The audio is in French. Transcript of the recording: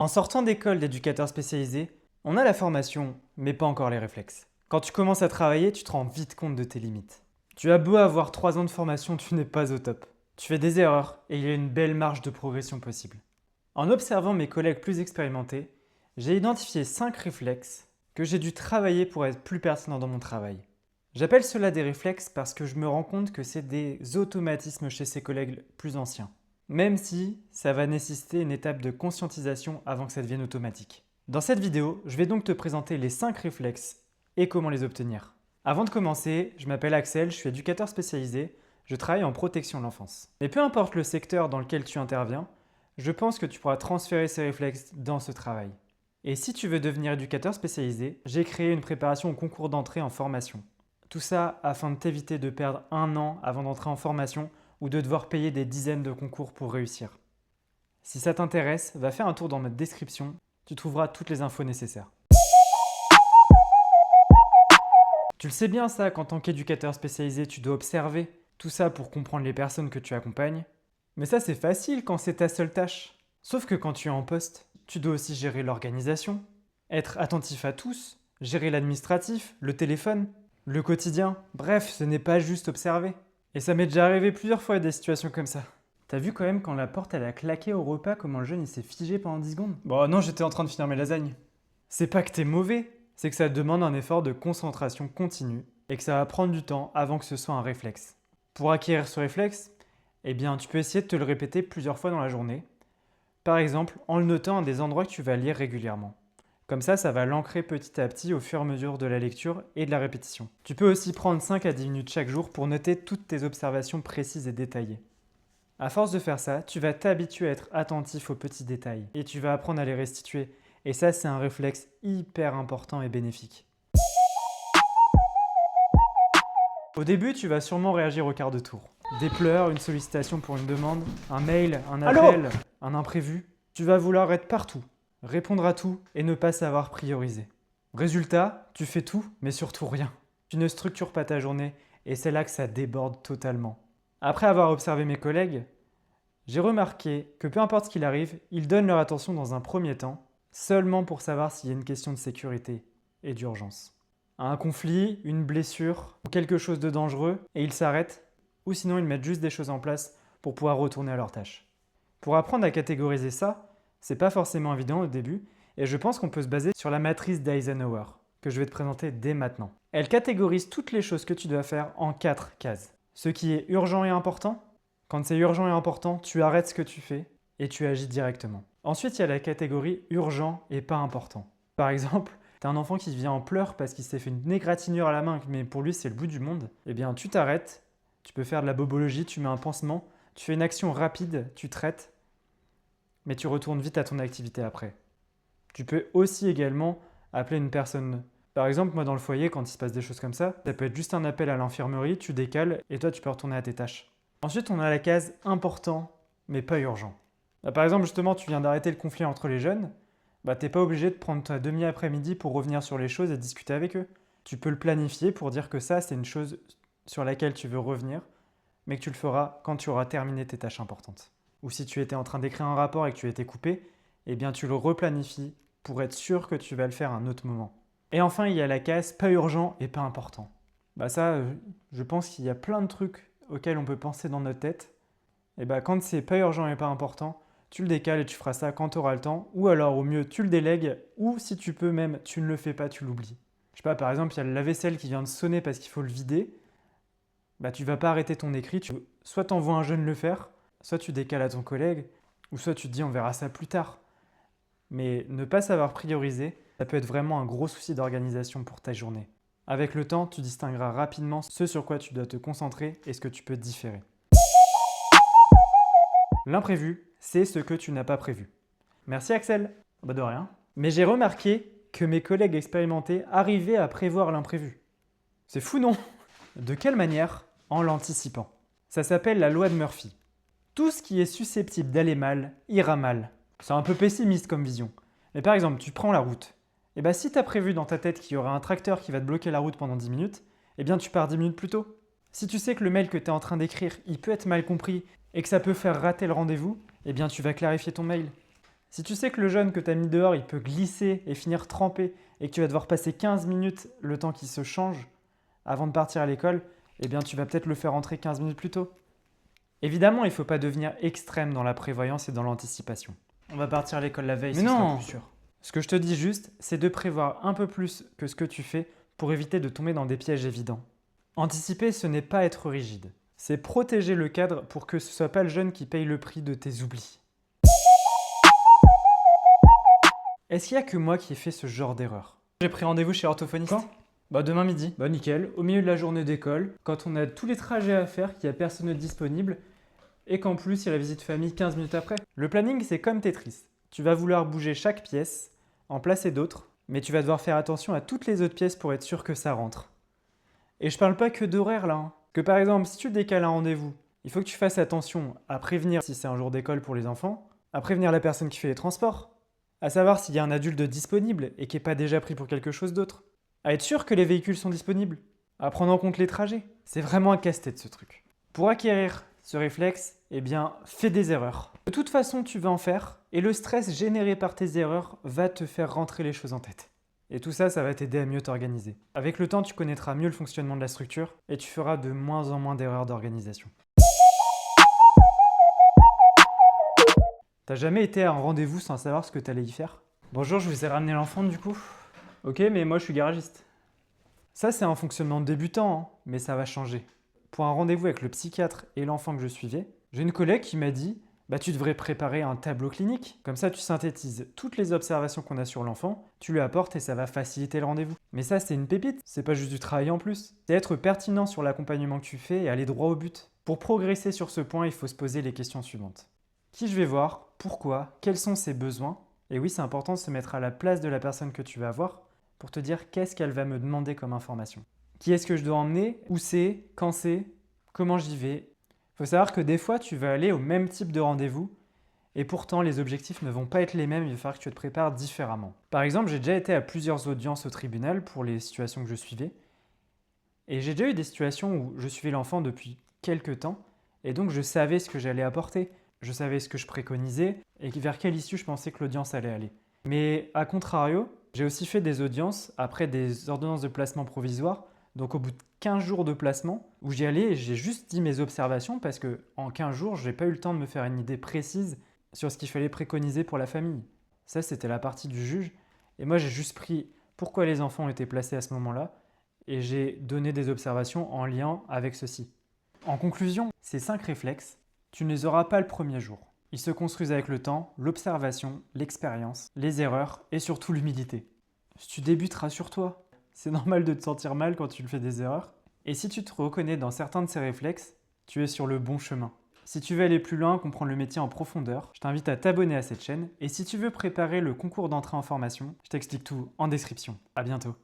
En sortant d'école d'éducateur spécialisé, on a la formation, mais pas encore les réflexes. Quand tu commences à travailler, tu te rends vite compte de tes limites. Tu as beau avoir 3 ans de formation, tu n'es pas au top. Tu fais des erreurs et il y a une belle marge de progression possible. En observant mes collègues plus expérimentés, j'ai identifié 5 réflexes que j'ai dû travailler pour être plus pertinent dans mon travail. J'appelle cela des réflexes parce que je me rends compte que c'est des automatismes chez ces collègues plus anciens. Même si ça va nécessiter une étape de conscientisation avant que ça devienne automatique. Dans cette vidéo, je vais donc te présenter les 5 réflexes et comment les obtenir. Avant de commencer, je m'appelle Axel, je suis éducateur spécialisé, je travaille en protection de l'enfance. Mais peu importe le secteur dans lequel tu interviens, je pense que tu pourras transférer ces réflexes dans ce travail. Et si tu veux devenir éducateur spécialisé, j'ai créé une préparation au concours d'entrée en formation. Tout ça afin de t'éviter de perdre 1 an avant d'entrer en formation ou de devoir payer des dizaines de concours pour réussir. Si ça t'intéresse, va faire un tour dans ma description, tu trouveras toutes les infos nécessaires. Tu le sais bien ça, qu'en tant qu'éducateur spécialisé, tu dois observer tout ça pour comprendre les personnes que tu accompagnes. Mais ça c'est facile quand c'est ta seule tâche. Sauf que quand tu es en poste, tu dois aussi gérer l'organisation, être attentif à tous, gérer l'administratif, le téléphone, le quotidien. Bref, ce n'est pas juste observer. Et ça m'est déjà arrivé plusieurs fois des situations comme ça. T'as vu quand même quand la porte elle a claqué au repas, comment le jeune il s'est figé pendant 10 secondes? Bon non, j'étais en train de finir mes lasagnes. C'est pas que t'es mauvais, c'est que ça demande un effort de concentration continue et que ça va prendre du temps avant que ce soit un réflexe. Pour acquérir ce réflexe, eh bien tu peux essayer de te le répéter plusieurs fois dans la journée. Par exemple, en le notant à des endroits que tu vas lire régulièrement. Comme ça va l'ancrer petit à petit au fur et à mesure de la lecture et de la répétition. Tu peux aussi prendre 5 à 10 minutes chaque jour pour noter toutes tes observations précises et détaillées. À force de faire ça, tu vas t'habituer à être attentif aux petits détails et tu vas apprendre à les restituer. Et ça, c'est un réflexe hyper important et bénéfique. Au début, tu vas sûrement réagir au quart de tour. Des pleurs, une sollicitation pour une demande, un mail, un appel, un imprévu. Tu vas vouloir être partout, répondre à tout et ne pas savoir prioriser. Résultat, tu fais tout, mais surtout rien. Tu ne structures pas ta journée et c'est là que ça déborde totalement. Après avoir observé mes collègues, j'ai remarqué que peu importe ce qu'il arrive, ils donnent leur attention dans un premier temps, seulement pour savoir s'il y a une question de sécurité et d'urgence. Un conflit, une blessure ou quelque chose de dangereux et ils s'arrêtent, ou sinon ils mettent juste des choses en place pour pouvoir retourner à leur tâche. Pour apprendre à catégoriser ça, c'est pas forcément évident au début, et je pense qu'on peut se baser sur la matrice d'Eisenhower, que je vais te présenter dès maintenant. Elle catégorise toutes les choses que tu dois faire en 4 cases. Ce qui est urgent et important. Quand c'est urgent et important, tu arrêtes ce que tu fais et tu agis directement. Ensuite, il y a la catégorie urgent et pas important. Par exemple, tu as un enfant qui vient en pleurs parce qu'il s'est fait une égratignure à la main, mais pour lui c'est le bout du monde. Eh bien, tu t'arrêtes, tu peux faire de la bobologie, tu mets un pansement, tu fais une action rapide, tu traites, mais tu retournes vite à ton activité après. Tu peux aussi également appeler une personne. Par exemple, moi dans le foyer, quand il se passe des choses comme ça peut être juste un appel à l'infirmerie, tu décales et toi tu peux retourner à tes tâches. Ensuite, on a la case important, mais pas urgent. Là, par exemple, justement, tu viens d'arrêter le conflit entre les jeunes, t'es pas obligé de prendre ta demi-après-midi pour revenir sur les choses et discuter avec eux. Tu peux le planifier pour dire que ça, c'est une chose sur laquelle tu veux revenir, mais que tu le feras quand tu auras terminé tes tâches importantes. Ou si tu étais en train d'écrire un rapport et que tu étais coupé, eh bien tu le replanifies pour être sûr que tu vas le faire à un autre moment. Et enfin, il y a la case pas urgent et pas important. Je pense qu'il y a plein de trucs auxquels on peut penser dans notre tête. Et quand c'est pas urgent et pas important, tu le décales et tu feras ça quand tu auras le temps, ou alors au mieux tu le délègues, ou si tu peux même, tu ne le fais pas, tu l'oublies. Je sais pas, par exemple, il y a le lave-vaisselle qui vient de sonner parce qu'il faut le vider, tu vas pas arrêter ton écrit, soit tu envoies un jeune le faire, soit tu décales à ton collègue, ou soit tu te dis on verra ça plus tard. Mais ne pas savoir prioriser, ça peut être vraiment un gros souci d'organisation pour ta journée. Avec le temps, tu distingueras rapidement ce sur quoi tu dois te concentrer et ce que tu peux différer. L'imprévu, c'est ce que tu n'as pas prévu. Merci Axel. De rien. Mais j'ai remarqué que mes collègues expérimentés arrivaient à prévoir l'imprévu. C'est fou, non? De quelle manière? En l'anticipant. Ça s'appelle la loi de Murphy. Tout ce qui est susceptible d'aller mal, ira mal. C'est un peu pessimiste comme vision. Mais par exemple, tu prends la route. Si tu as prévu dans ta tête qu'il y aura un tracteur qui va te bloquer la route pendant 10 minutes, tu pars 10 minutes plus tôt. Si tu sais que le mail que tu es en train d'écrire, il peut être mal compris et que ça peut faire rater le rendez-vous, tu vas clarifier ton mail. Si tu sais que le jeune que tu as mis dehors, il peut glisser et finir trempé et que tu vas devoir passer 15 minutes le temps qu'il se change avant de partir à l'école, eh bien tu vas peut-être le faire rentrer 15 minutes plus tôt. Évidemment, il ne faut pas devenir extrême dans la prévoyance et dans l'anticipation. On va partir à l'école la veille, ce sera plus sûr. Ce que je te dis juste, c'est de prévoir un peu plus que ce que tu fais pour éviter de tomber dans des pièges évidents. Anticiper, ce n'est pas être rigide. C'est protéger le cadre pour que ce ne soit pas le jeune qui paye le prix de tes oublis. Est-ce qu'il n'y a que moi qui ai fait ce genre d'erreur? J'ai pris rendez-vous chez l'orthophoniste. Quand? Demain midi. Nickel, au milieu de la journée d'école, quand on a tous les trajets à faire, qu'il n'y a personne de disponible, et qu'en plus il y a la visite famille 15 minutes après. Le planning, c'est comme Tetris. Tu vas vouloir bouger chaque pièce, en placer d'autres, mais tu vas devoir faire attention à toutes les autres pièces pour être sûr que ça rentre. Et je parle pas que d'horaire là, hein. Que par exemple, si tu décales un rendez-vous, il faut que tu fasses attention à prévenir si c'est un jour d'école pour les enfants, à prévenir la personne qui fait les transports, à savoir s'il y a un adulte disponible et qui n'est pas déjà pris pour quelque chose d'autre, à être sûr que les véhicules sont disponibles, à prendre en compte les trajets. C'est vraiment un casse-tête ce truc. Pour acquérir ce réflexe, eh bien, fais des erreurs. De toute façon, tu vas en faire et le stress généré par tes erreurs va te faire rentrer les choses en tête. Et tout ça, ça va t'aider à mieux t'organiser. Avec le temps, tu connaîtras mieux le fonctionnement de la structure et tu feras de moins en moins d'erreurs d'organisation. T'as jamais été à un rendez-vous sans savoir ce que t'allais y faire? Bonjour, je vous ai ramené l'enfant du coup. Ok, mais moi je suis garagiste. Ça, c'est un fonctionnement débutant, hein, mais ça va changer. Pour un rendez-vous avec le psychiatre et l'enfant que je suivais, j'ai une collègue qui m'a dit tu devrais préparer un tableau clinique. Comme ça, tu synthétises toutes les observations qu'on a sur l'enfant, tu lui apportes et ça va faciliter le rendez-vous. Mais ça, c'est une pépite, c'est pas juste du travail en plus. C'est être pertinent sur l'accompagnement que tu fais et aller droit au but. Pour progresser sur ce point, il faut se poser les questions suivantes. Qui je vais voir? Pourquoi? Quels sont ses besoins? Et oui, c'est important de se mettre à la place de la personne que tu vas voir pour te dire qu'est-ce qu'elle va me demander comme information. Qui est-ce que je dois emmener? Où c'est? Quand c'est? Comment j'y vais? Il faut savoir que des fois, tu vas aller au même type de rendez-vous et pourtant, les objectifs ne vont pas être les mêmes, il va falloir que tu te prépares différemment. Par exemple, j'ai déjà été à plusieurs audiences au tribunal pour les situations que je suivais et j'ai déjà eu des situations où je suivais l'enfant depuis quelques temps et donc je savais ce que j'allais apporter. Je savais ce que je préconisais et vers quelle issue je pensais que l'audience allait aller. Mais à contrario, j'ai aussi fait des audiences après des ordonnances de placement provisoire, donc au bout de 15 jours de placement, où j'y allais et j'ai juste dit mes observations parce qu'en 15 jours, je n'ai pas eu le temps de me faire une idée précise sur ce qu'il fallait préconiser pour la famille. Ça, c'était la partie du juge. Et moi, j'ai juste pris pourquoi les enfants ont été placés à ce moment-là et j'ai donné des observations en lien avec ceci. En conclusion, ces 5 réflexes, tu ne les auras pas le premier jour. Ils se construisent avec le temps, l'observation, l'expérience, les erreurs et surtout l'humilité. Si tu débutes, rassure-toi. C'est normal de te sentir mal quand tu fais des erreurs. Et si tu te reconnais dans certains de ces réflexes, tu es sur le bon chemin. Si tu veux aller plus loin, comprendre le métier en profondeur, je t'invite à t'abonner à cette chaîne. Et si tu veux préparer le concours d'entrée en formation, je t'explique tout en description. À bientôt.